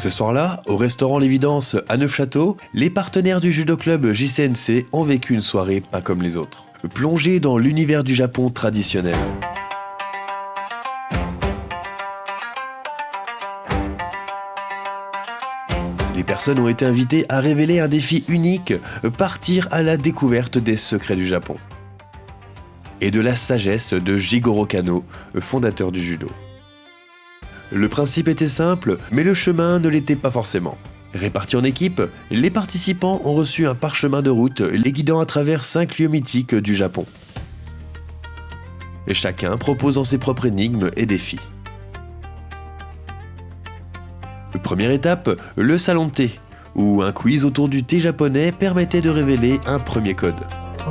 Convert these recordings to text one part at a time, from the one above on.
Ce soir-là, au restaurant L'Évidence à Neufchâteau, les partenaires du judo club JCNC ont vécu une soirée pas comme les autres, plongés dans l'univers du Japon traditionnel. Les personnes ont été invitées à révéler un défi unique, partir à la découverte des secrets du Japon. Et de la sagesse de Jigoro Kano, fondateur du judo. Le principe était simple, mais le chemin ne l'était pas forcément. Répartis en équipes, les participants ont reçu un parchemin de route les guidant à travers 5 lieux mythiques du Japon. Et chacun proposant ses propres énigmes et défis. Première étape, le salon de thé, où un quiz autour du thé japonais permettait de révéler un premier code.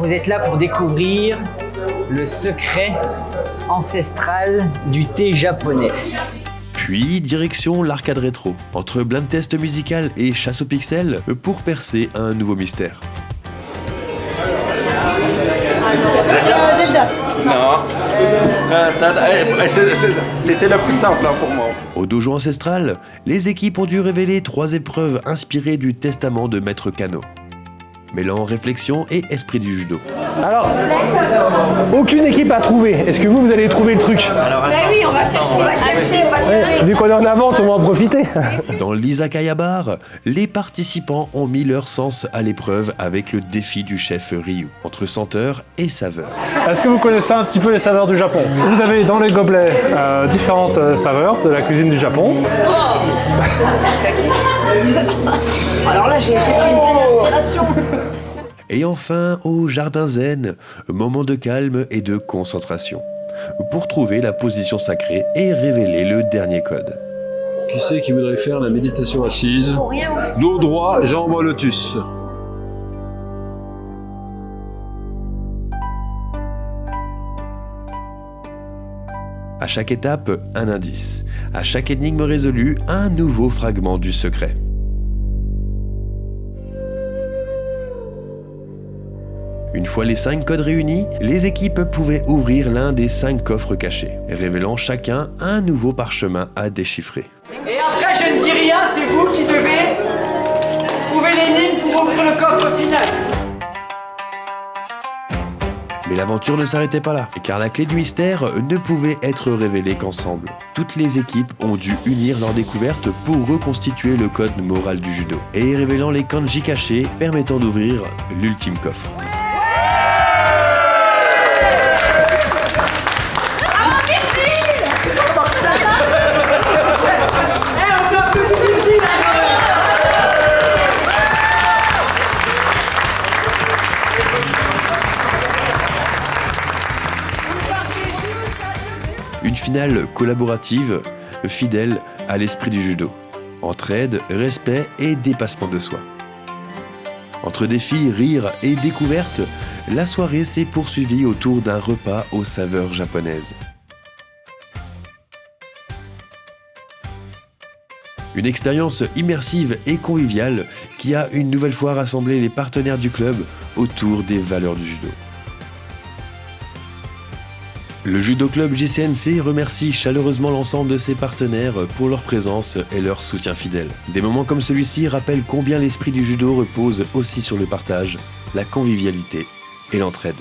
Vous êtes là pour découvrir le secret ancestral du thé japonais. Puis, direction l'arcade rétro, entre blind test musical et chasse aux pixels, pour percer un nouveau mystère. Zelda. Non. C'était la plus simple pour moi. Au dojo ancestral, les équipes ont dû révéler 3 épreuves inspirées du testament de Maître Kano, mêlant réflexion et esprit du judo. Alors, aucune équipe a trouvé. Est-ce que vous allez trouver le truc? Bah oui, on va chercher. Ouais, vu qu'on est en avance, on va en profiter. Dans l'Izakaya Bar, les participants ont mis leur sens à l'épreuve avec le défi du chef Ryu, entre senteur et saveur. Est-ce que vous connaissez un petit peu les saveurs du Japon? Vous avez dans les gobelets différentes saveurs de la cuisine du Japon. Alors là, j'ai pris une pleine inspiration. Et enfin, au jardin zen, moment de calme et de concentration, pour trouver la position sacrée et révéler le dernier code. Qui c'est qui voudrait faire la méditation assise? Dos droit, jambe en lotus. À chaque étape, un indice. À chaque énigme résolue, un nouveau fragment du secret. Une fois les 5 codes réunis, les équipes pouvaient ouvrir l'un des 5 coffres cachés, révélant chacun un nouveau parchemin à déchiffrer. Et après, je ne dis rien, c'est vous qui devez trouver l'énigme pour ouvrir le coffre final. Mais l'aventure ne s'arrêtait pas là, car la clé du mystère ne pouvait être révélée qu'ensemble. Toutes les équipes ont dû unir leurs découvertes pour reconstituer le code moral du judo, et révélant les kanji cachés permettant d'ouvrir l'ultime coffre. Une finale collaborative, fidèle à l'esprit du judo. Entraide, respect et dépassement de soi. Entre défis, rires et découvertes, la soirée s'est poursuivie autour d'un repas aux saveurs japonaises. Une expérience immersive et conviviale qui a une nouvelle fois rassemblé les partenaires du club autour des valeurs du judo. Le Judo Club JCNC remercie chaleureusement l'ensemble de ses partenaires pour leur présence et leur soutien fidèle. Des moments comme celui-ci rappellent combien l'esprit du judo repose aussi sur le partage, la convivialité et l'entraide.